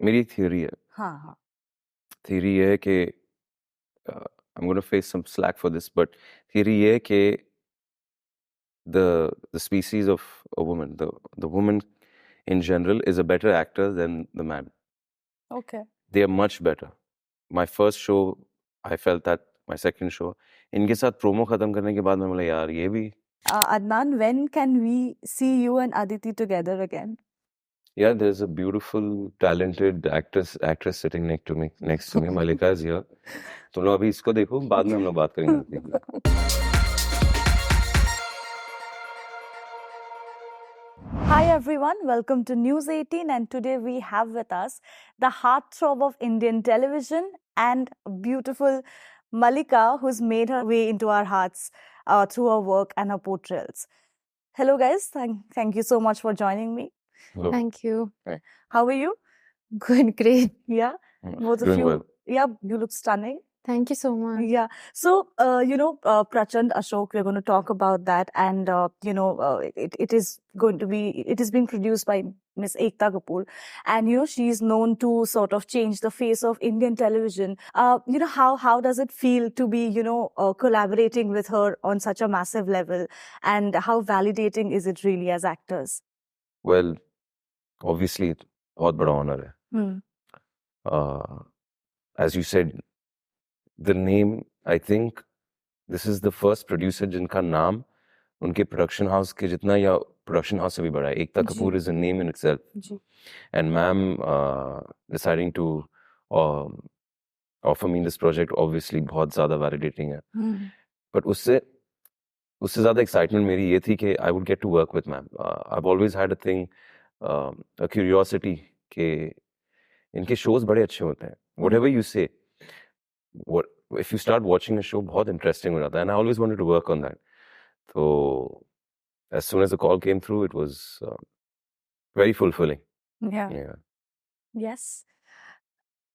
मेरी एक theory है. हाँ. Theory ये है कि I'm going to face some slack for this, but theory ये है कि the species of a woman, the woman in general is a better actor than the man. Okay. They are much better. My first show, I felt that. My second show, इनके साथ promo खत्म करने के बाद मैं बोला यार ये भी. Adnan, when can we see you and Aditi together again? Yeah, there's a beautiful, talented actress sitting next to me. Mallika is here. तुम लोग अभी इसको देखो, बाद में हम लोग बात करेंगे. Hi everyone, welcome to News 18, and today we have with us the heartthrob of Indian television and beautiful Mallika, who's made her way into our hearts through her work and her portrayals. Hello guys, thank you so much for joining me. Hello. Thank you. Hi. How are you? Good, great. Yeah, both of Doing you. well. Yeah, you look stunning. Thank you so much. Yeah. So, Pracchand Ashok, we're going to talk about that. And, it is being produced by Miss Ekta Kapoor. And, she's known to sort of change the face of Indian television. How does it feel to be, collaborating with her on such a massive level? And how validating is it really as actors? Well, obviously, बहुत बड़ा honor है. As you said, the name, I think this is the first producer जिनका नाम उनके production house के जितना या production house से भी बड़ा है. Ekta Kapoor is a name in itself. And ma'am deciding to offer me this project obviously बहुत ज़्यादा validating है. But उससे ज़्यादा excitement मेरी ये थी कि I would get to work with ma'am. I've always had a thing, a curiosity कि इनके shows बड़े अच्छे होते हैं. Whatever you say, if you start watching a show, बहुत interesting हो जाता है. And I always wanted to work on that. So as soon as the call came through, it was very fulfilling. Yeah. Yes.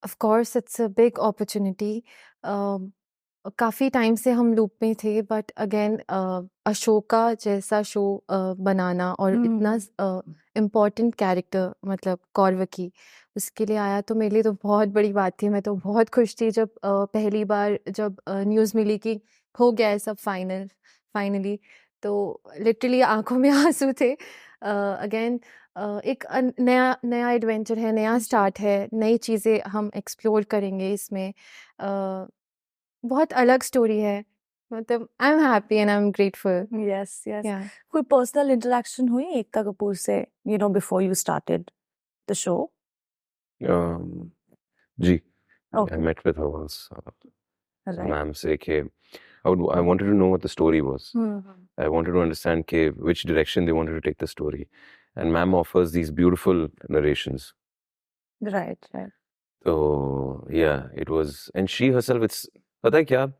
Of course, it's a big opportunity. काफ़ी time से हम loop में थे, but again Ashoka जैसा show बनाना और इतना important character मतलब कौरवकी उसके लिए आया तो मेरे लिए तो बहुत बड़ी बात थी. मैं तो बहुत खुश थी जब पहली बार जब न्यूज़ मिली कि हो गया है सब फाइनली, तो लिटरली आंखों में आंसू थे. अगेन एक नया एडवेंचर है, नया स्टार्ट है, नई चीज़ें हम एक्सप्लोर करेंगे इसमें. बहुत अलग स्टोरी है. मतलब I am happy and I am grateful. Yes. कोई पर्सनल इंटरेक्शन हुई एकता कपूर से, before you started the show? जी. I met with her once. Ma'am say कि I wanted to know what the story was. I wanted to understand which direction they wanted to take the story. And ma'am offers these beautiful narrations. Right. So, yeah, it was... And she herself, it's... पता है क्या?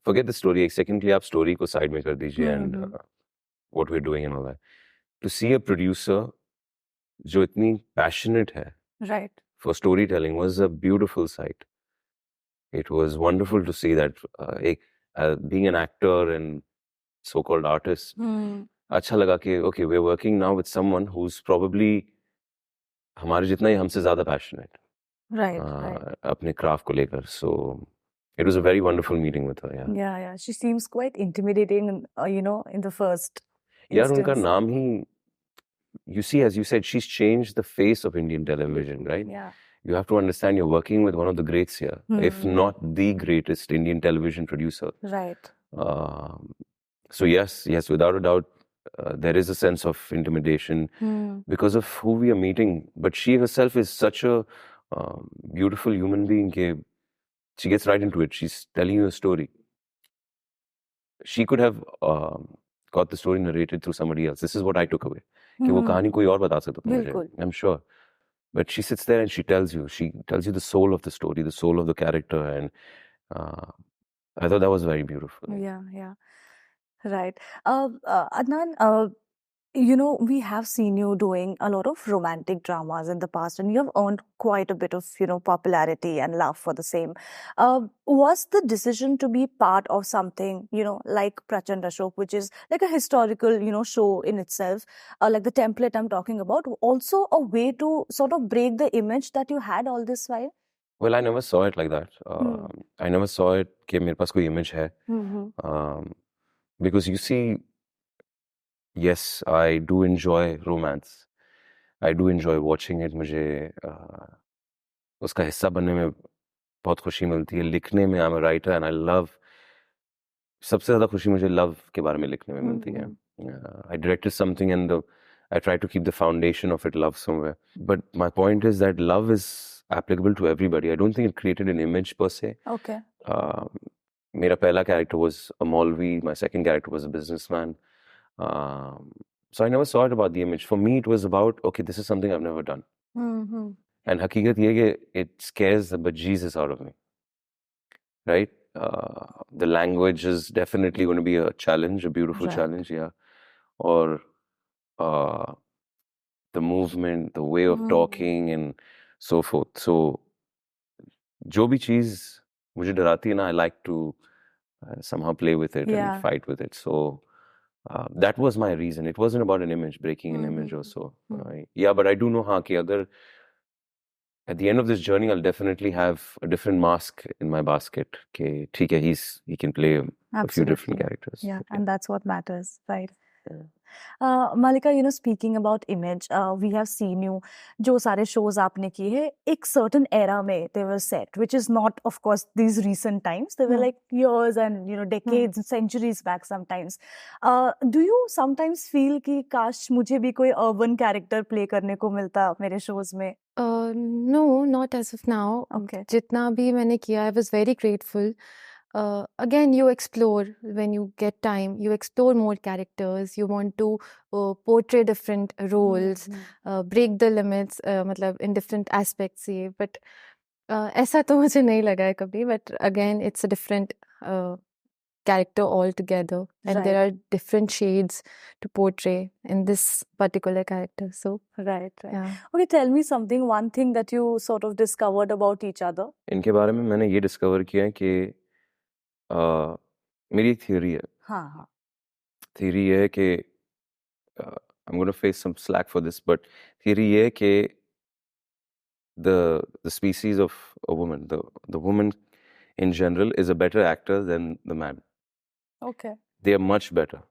Forget the story. एक second के लिए आप story को side में कर दीजिए and what we're doing and all that. To see a producer जो इतनी passionate है Right. for storytelling was a beautiful sight. It was wonderful to see that being an actor and so-called artist. अच्छा लगा कि okay, we're working now with someone who's probably हमारे जितना ही हमसे ज़्यादा passionate. Right. अपने craft को लेकर. So it was a very wonderful meeting with her. Yeah. She seems quite intimidating, in the first यार instance. उनका नाम ही, you see, as you said, she's changed the face of Indian television, right? Yeah. You have to understand you're working with one of the greats here, if not the greatest Indian television producer. Right. So yes, without a doubt, there is a sense of intimidation because of who we are meeting. But she herself is such a beautiful human being. She gets right into it. She's telling you a story. She could have got the story narrated through somebody else. This is what I took away. कि वो कहानी कोई और बता सकता था मुझे. I'm sure. But she sits there and she tells you the soul of the story, the soul of the character, and I thought that was very beautiful. Yeah. Right. Adnan, you know, we have seen you doing a lot of romantic dramas in the past, and you have earned quite a bit of, you know, popularity and love for the same. Was the decision to be part of something, you know, like Pracchand Ashok, which is like a historical, you know, show in itself, like the template I'm talking about, also a way to sort of break the image that you had all this while? Well, I never saw it like that. I never saw it कि मेरे पास कोई image है. Because you see, yes, I do enjoy romance. I do enjoy watching it. मुझे उसका हिस्सा बनने में बहुत खुशी मिलती है. लिखने में I'm a writer and I love. सबसे ज़्यादा खुशी मुझे love के बारे में लिखने में मिलती है. I directed something and I tried to keep the foundation of it, love somewhere. But my point is that love is applicable to everybody. I don't think it created an image per se. Okay. मेरा पहला character was a Maulvi. My second character was a businessman. So I never saw it about the image. For me, it was about, okay, this is something I've never done. And hakikat ye hai कि it scares the bejesus out of me. Right? The language is definitely going to be a challenge, a beautiful challenge, yeah. Or the movement, the way of talking and so forth. So, जो भी चीज़ मुझे डराती है ना, I like to somehow play with it and fight with it. So, that was my reason. It wasn't about an image, breaking an image or so. Yeah, but I do know हाँ कि अगर at the end of this journey, I'll definitely have a different mask in my basket. Okay, ठीक है, he can play a few different characters. Yeah, and that's what matters, right? Yeah. Mallika, you know, speaking about image, we have seen you, जो सारे shows आपने किए हैं, एक certain era में they were set, which is not, of course, these recent times. They were like years and, you know, decades, centuries back sometimes. Do you sometimes feel कि काश मुझे भी कोई urban character play करने को मिलता मेरे shows में? No, not as of now. Okay. जितना भी मैंने किया, I was very grateful. Again, you explore when you get time. You explore more characters. You want to portray different roles, break the limits, मतलब in different aspects ये. But ऐसा तो मुझे नहीं लगा है कभी. But again, it's a different character altogether, and there are different shades to portray in this particular character. So right. Yeah. Okay, tell me something. One thing that you sort of discovered about each other. इनके बारे में मैंने ये discover किया है कि मेरी एक theory है. हाँ. Theory है कि I'm going to face some slack for this, but theory ये है कि the species of a woman, the woman in general is a better actor than the man. Okay. They are much better.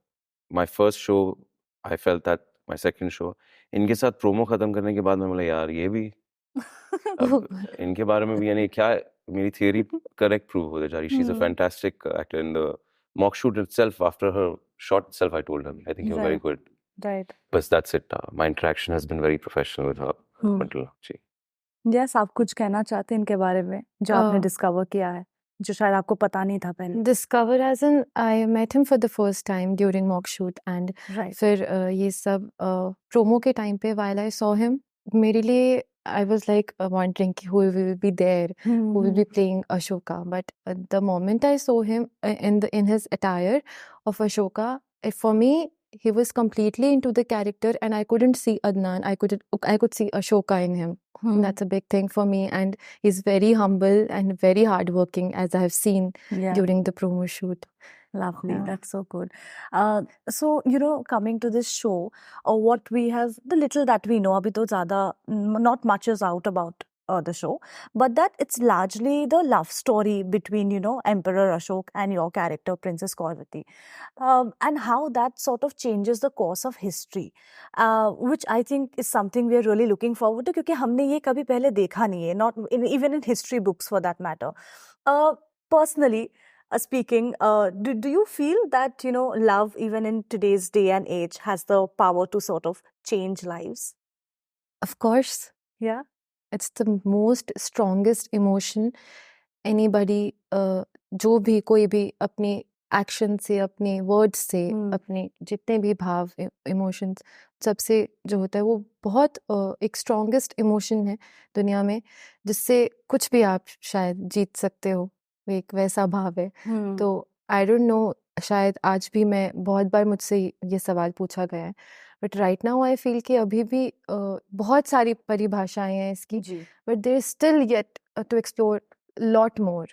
My first show, I felt that. My second show, इनके साथ promo खत्म करने के बाद मैं बोला यार ये भी इनके बारे में भी यानी क्या मेरी theory correct prove होते जा रही. She's a fantastic actor. In the mock shoot itself, after her shot itself, I told her, I think you're very good. Right. But that's it. My interaction has been very professional with her. Yes, आप कुछ कहना चाहते हैं इनके बारे में जो आपने discover किया है जो शायद आपको पता नहीं था पहले. Discover as in I met him for the first time during mock shoot and फिर ये सब promo के time पे while I saw him मेरे लिए I was like wondering who will be there, who will be playing Ashoka. But the moment I saw him in his attire of Ashoka, for me he was completely into the character, and I couldn't see Adnan. I could see Ashoka in him. That's a big thing for me, and he's very humble and very hardworking, as I have seen during the promo shoot. Lovely. That's so good. So, you know, coming to this show, what we have, the little that we know, abhi to zyada, not much is out about the show, but that it's largely the love story between, you know, Emperor Ashok and your character, Princess Kaurvati, and how that sort of changes the course of history, which I think is something we are really looking forward to, क्योंकि हमने ये कभी पहले देखा नहीं है, not even in history books for that matter. Personally, speaking, do you feel that, you know, love even in today's day and age has the power to sort of change lives? Of course. Yeah. It's the most strongest emotion anybody, जो भी कोई भी अपने action से, अपने words से, अपने जितने भी भाव, इमोशंस सबसे जो होता है वो बहुत एक स्ट्रॉन्गेस्ट इमोशन है दुनिया में, जिससे कुछ भी आप शायद जीत सकते हो. एक वैसा भाव है. तो आई डोंट नो, शायद आज भी मैं बहुत बार मुझसे ये सवाल पूछा गया है, But right now I feel कि अभी भी बहुत सारी परिभाषाएं हैं इसकी, जी but there is still yet to explore a lot more.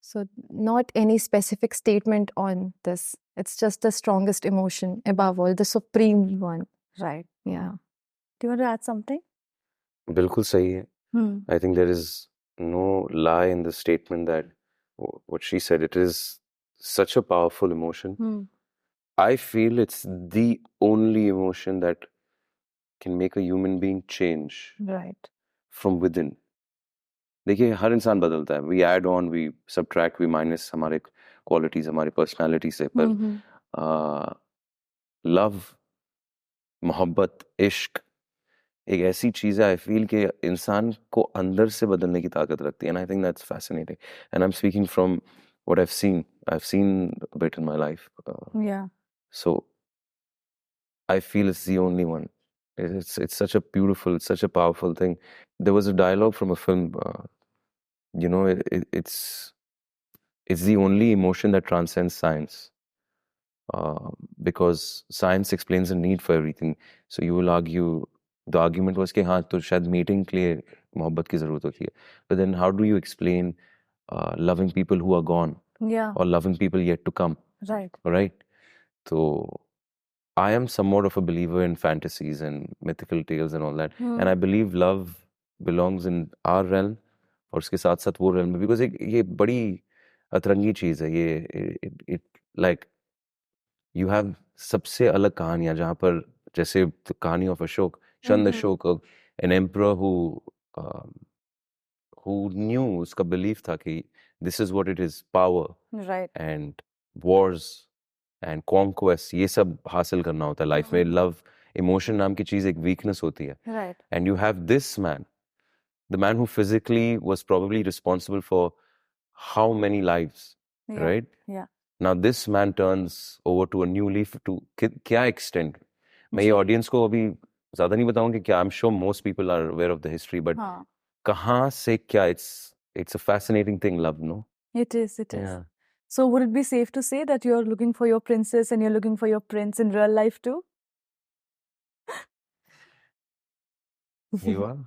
So not any specific statement on this. It's just the strongest emotion above all, the supreme one. right. Yeah. Do you want to add something? बिल्कुल सही है. I think there is no lie in the statement that what she said. It is such a powerful emotion. I feel it's the only emotion that can make a human being change Right. from within. देखिए हर इंसान बदलता है. We add on, we subtract, we minus हमारे qualities, हमारी personality से. पर love, मोहब्बत, इश्क एक ऐसी चीज है, आई फील कि इंसान को अंदर से बदलने की ताकत रखती है. And I think that's fascinating. And I am speaking from what I have seen a bit in my life. So I feel it's the only one. It's such a beautiful, it's such a powerful thing. There was a dialogue from a film, it's the only emotion that transcends science. Because science explains the need for everything. So you will argue, the argument was कि हाँ तो शायद meeting के लिए मोहब्बत की ज़रूरत होती है. But then how do you explain loving people who are gone? Yeah. Or loving people yet to come? Right. Right? So I am somewhat of a believer in fantasies and mythical tales and all that. And I believe love belongs in our realm और उसके साथ साथ वो realm में. Because ये बड़ी अतरंगी चीज़ है. ये like you have सबसे अलग कहानियाँ जहाँ पर जैसे कहानी of Ashok, Chand Ashok, an emperor who knew, उसका belief था कि this is what it is, power Right. and wars and conquest, ये सब हासिल करना होता है लाइफ में. लव इमोशन नाम की चीज एक वीकनेस होती है. Right. And you have this man, the man who physically was probably responsible for how many lives, right? Yeah. Now this man turns over to a new leaf to क्या extent. मैं ये audience को अभी ज्यादा नहीं बताऊंगी कि I'm sure most people are aware of the history, but कहाँ से क्या, it's a fascinating thing, love, no? It is. Yeah. So would it be safe to say that you're looking for your princess and you're looking for your prince in real life too? You are?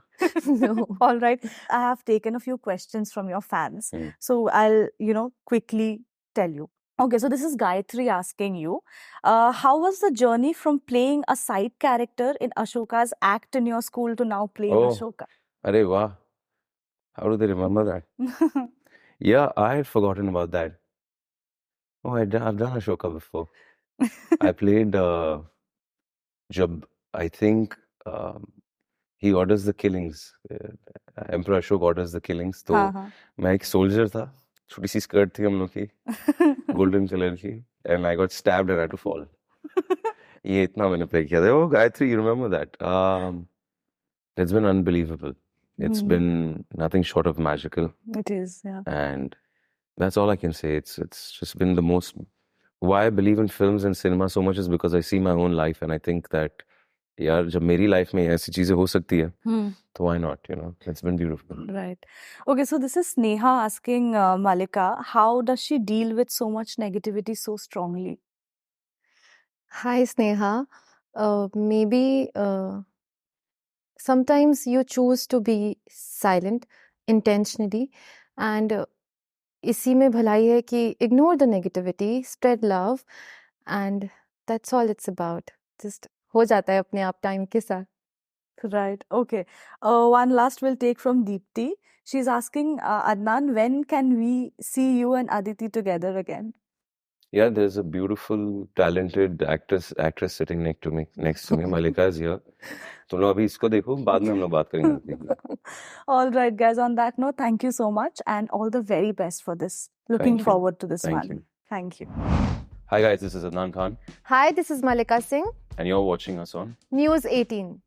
No. All right. I have taken a few questions from your fans. So I'll, quickly tell you. Okay, so this is Gayatri asking you, how was the journey from playing a side character in Ashoka's act in your school to now playing Ashoka? Arey wow. How do they remember that? Yeah, I had forgotten about that. Oh, I've done Ashoka before. I played Jab, I think he orders the killings. Emperor Ashok orders the killings. तो मैं एक soldier था. छोटी सी skirt थी हम लोग की, golden colour की, and I got stabbed and I had to fall. ये इतना मैंने प्ले किया था. Oh, Gayatri, you remember that? It's been unbelievable. It's been nothing short of magical. It is, yeah. And that's all I can say. It's just been the most. Why I believe in films and cinema so much is because I see my own life and I think that यार जब मेरी life में ऐसी चीजें हो सकती है तो why not, it's been beautiful. Right. Okay, so this is Sneha asking Mallika, how does she deal with so much negativity so strongly? Hi Sneha, maybe sometimes you choose to be silent intentionally and इसी में भलाई है कि ignore the negativity, spread love and that's all it's about. Just हो जाता है अपने आप टाइम के साथ. Right. Okay. One last we'll take from Deepti. She's asking Adnan, when can we see you and Aditi together again? Yeah, there's a beautiful, talented actress sitting next to me. Mallika is here. तुम लोग अभी इसको देखो, बाद में हम लोग बात करेंगे. All right, guys. On that note, thank you so much and all the very best for this. Looking forward to this one. Thank you. Hi guys, this is Adnan Khan. Hi, this is Mallika Singh. And you're watching us on News 18.